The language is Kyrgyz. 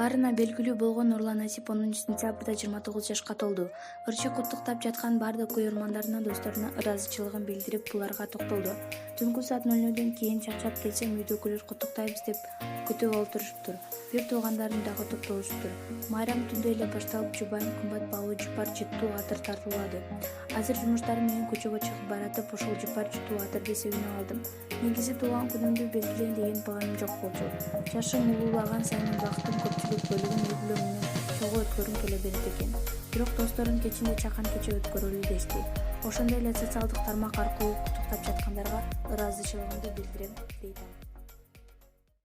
Баарына белгилүү болгон Нурлан Насип 10-сентябрда 29 жашка толду. Ырчы куттуктап жаткан бардык көрөрмандарына, досторуна ыраазычылыгын билдирип, буларга токтолду. Түнкү саат 00дөн кийин чарчап келсем, үйдөгүлөр куттуктайбыз деп күтүп олтурушуптур. Бир туугандарым дагы топтолушуптур. Майрам түндө эле башталып, Жубайым кымбат баалуу жупар жыттуу атыр тартуулады. Азыр жумуштарым менен көчөгө чыгып баратып, ошол жупар жыттуу атырды себинип алдым. Негизи туулган күнүмдү белгилейин деген планым жок болчу. Жашым улуулаган сайын убакыттын көпчүлүк бөлүгүн үй-бүлө менен чогуу өткөргүм келе берет экен. Бирок досторум кечинде чакан кече өткөрөлү дешти. Ошондой эле социалдык тармак аркылуу куттуктап жаткандарга ыраазычылыгымды билдирем, дейт ал.